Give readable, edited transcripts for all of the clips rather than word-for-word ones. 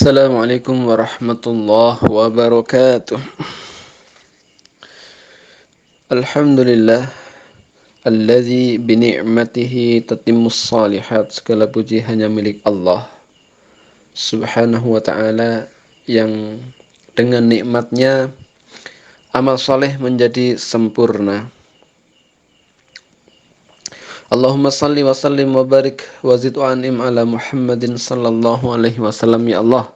Assalamualaikum warahmatullahi wabarakatuh. Alhamdulillah alladzi bi ni'matihi tatimmus shalihat. Segala puji hanya milik Allah Subhanahu wa ta'ala yang dengan nikmatnya amal soleh menjadi sempurna. Allahumma salli wa sallim wa barik wa zid wa an'im ala Muhammadin sallallahu alaihi wasallam. Ya Allah,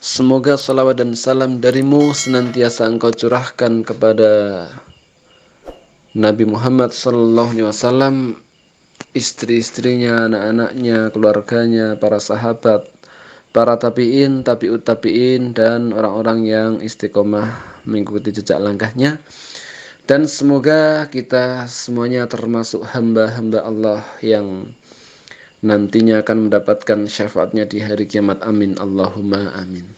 semoga salawat dan salam darimu senantiasa engkau curahkan kepada Nabi Muhammad sallallahu alaihi wasallam, istri-istrinya, anak-anaknya, keluarganya, para sahabat, para tabi'in, tabi'ut tabi'in, dan orang-orang yang istiqomah mengikuti jejak langkahnya. Dan semoga kita semuanya termasuk hamba-hamba Allah yang nantinya akan mendapatkan syafaatnya di hari kiamat. Amin. Allahumma amin.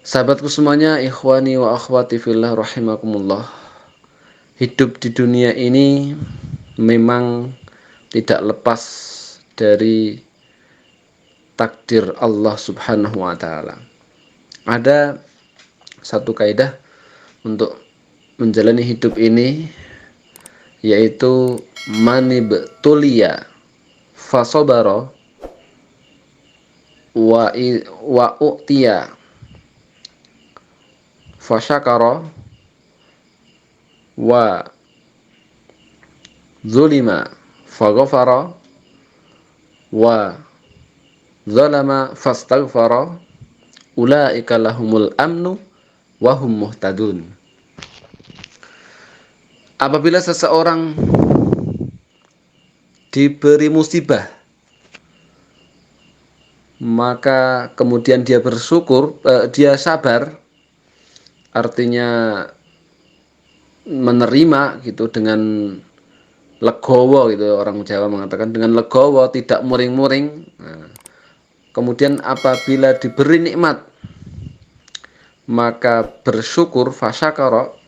Sahabatku semuanya, ikhwani wa akhwati fillah rahimakumullah. Hidup di dunia ini memang tidak lepas dari takdir Allah Subhanahu wa ta'ala. Ada satu kaidah untuk menjalani hidup ini, yaitu manibtuliya fasobaro wa u'tiya fasyakara wa zulima faghafara wa zalama fastaghfara ulaika lahumul amnu wa hum muhtadun. Apabila seseorang diberi musibah, maka kemudian dia bersyukur, dia sabar, artinya menerima gitu dengan legowo gitu, orang Jawa mengatakan dengan legowo, tidak muring-muring. Nah, kemudian apabila diberi nikmat maka bersyukur, fasyakara.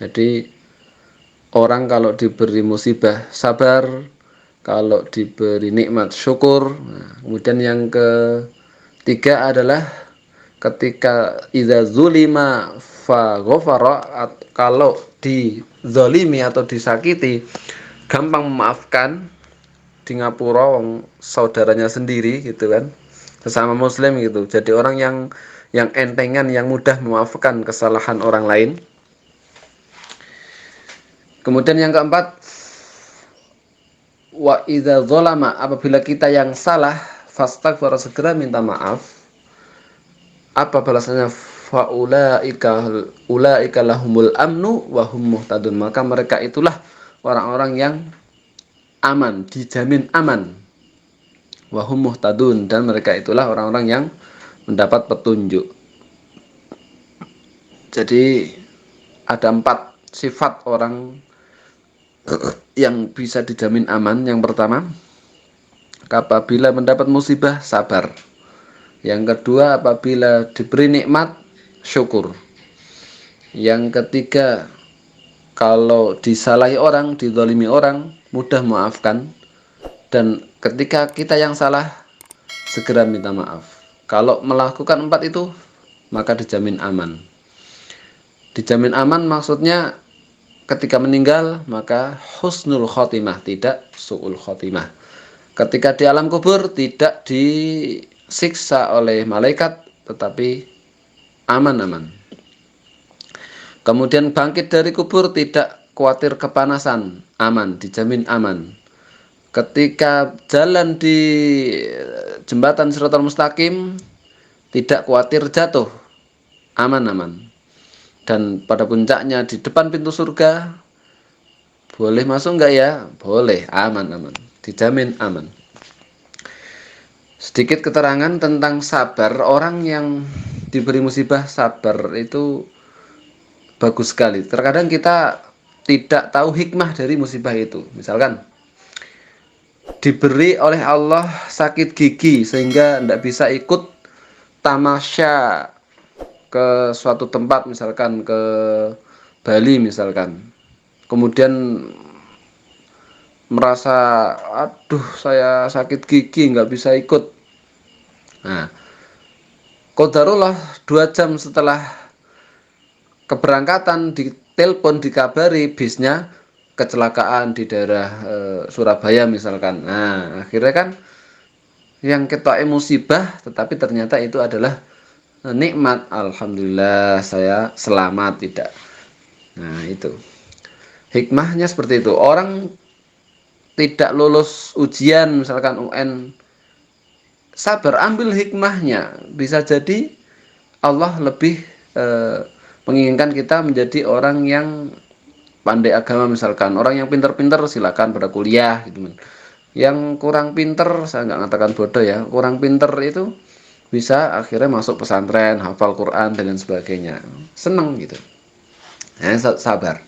Jadi orang kalau diberi musibah sabar, kalau diberi nikmat syukur. Nah, kemudian yang ketiga adalah ketika idza zulima fa ghafara, kalau dizalimi atau disakiti gampang memaafkan, di ngapura wong saudaranya sendiri gitu kan, sesama muslim gitu. Jadi orang yang entengan, yang mudah memaafkan kesalahan orang lain. Kemudian yang keempat, wa idza zalama, apabila kita yang salah, fastaghfara, segera minta maaf. Apa balasannya? Ulaika lahumul amnu wa hum muhtadun, maka mereka itulah orang-orang yang aman, dijamin aman. Wa hum muhtadun, dan mereka itulah orang-orang yang mendapat petunjuk. Jadi ada 4 sifat orang yang bisa dijamin aman. Yang pertama, apabila mendapat musibah sabar. Yang kedua, apabila diberi nikmat syukur. Yang ketiga, kalau disalahi orang, dizalimi orang, mudah memaafkan. Dan ketika kita yang salah, segera minta maaf. Kalau melakukan 4 itu, maka dijamin aman. Dijamin aman maksudnya ketika meninggal maka husnul khotimah, tidak su'ul khotimah. Ketika di alam kubur tidak disiksa oleh malaikat, tetapi aman-aman. Kemudian bangkit dari kubur tidak khawatir kepanasan, aman, dijamin aman. Ketika jalan di jembatan Shiratal Mustaqim tidak khawatir jatuh, aman-aman. Dan pada puncaknya di depan pintu surga, boleh masuk enggak ya? Boleh, aman-aman, dijamin aman. Sedikit keterangan tentang sabar. Orang yang diberi musibah sabar itu bagus sekali. Terkadang kita tidak tahu hikmah dari musibah itu. Misalkan diberi oleh Allah sakit gigi sehingga tidak bisa ikut tamasya ke suatu tempat, misalkan ke Bali misalkan. Kemudian merasa, aduh saya sakit gigi nggak bisa ikut Nah, qadarullah 2 jam setelah keberangkatan ditelepon dikabari bisnya kecelakaan di daerah Surabaya misalkan. Nah, akhirnya kan yang ketoknya musibah tetapi ternyata itu adalah nikmat. Alhamdulillah saya selamat tidak. Nah, itu. Hikmahnya seperti itu. Orang tidak lulus ujian misalkan UN, sabar, ambil hikmahnya. Bisa jadi Allah lebih eh, menginginkan kita menjadi orang yang pandai agama misalkan. Orang yang pinter-pinter silakan pada kuliah gitu. Yang kurang pinter, saya nggak mengatakan bodoh ya, kurang pinter itu bisa akhirnya masuk pesantren, hafal Quran dan lain sebagainya. Seneng gitu. Nah, sabar.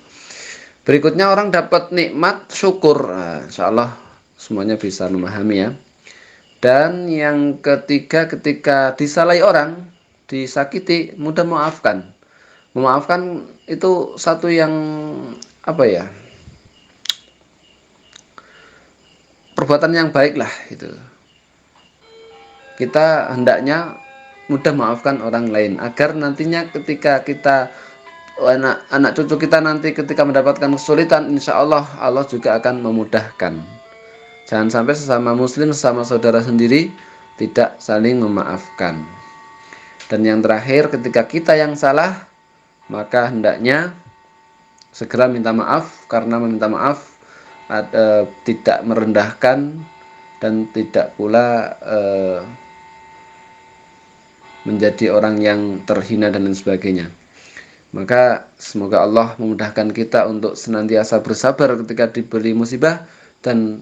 Berikutnya orang dapat nikmat syukur. Nah, insya Allah semuanya bisa memahami ya. Dan yang ketiga, ketika disalahi orang, disakiti, mudah memaafkan. Memaafkan itu satu yang apa ya? Perbuatan yang baik lah itu. Kita hendaknya mudah maafkan orang lain agar nantinya ketika kita anak cucu kita nanti ketika mendapatkan kesulitan, insya Allah Allah juga akan memudahkan. Jangan sampai sesama muslim, sesama saudara sendiri tidak saling memaafkan. Dan yang terakhir, ketika kita yang salah, maka hendaknya segera minta maaf, karena meminta maaf tidak merendahkan dan tidak pula menjadi orang yang terhina dan lain sebagainya. Maka semoga Allah memudahkan kita untuk senantiasa bersabar ketika diberi musibah dan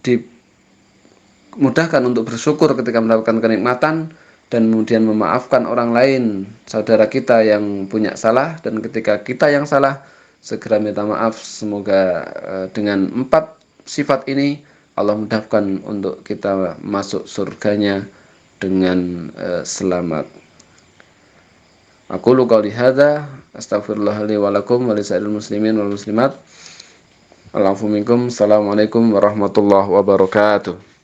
dimudahkan untuk bersyukur ketika mendapatkan kenikmatan dan kemudian memaafkan orang lain, saudara kita yang punya salah, dan ketika kita yang salah segera minta maaf. Semoga dengan 4 sifat ini Allah mudahkan untuk kita masuk surganya dengan selamat. Aku qouli hadza astaghfirullah li wa lakum wa lisa'il muslimin wal muslimat. Assalamualaikum warahmatullahi wabarakatuh.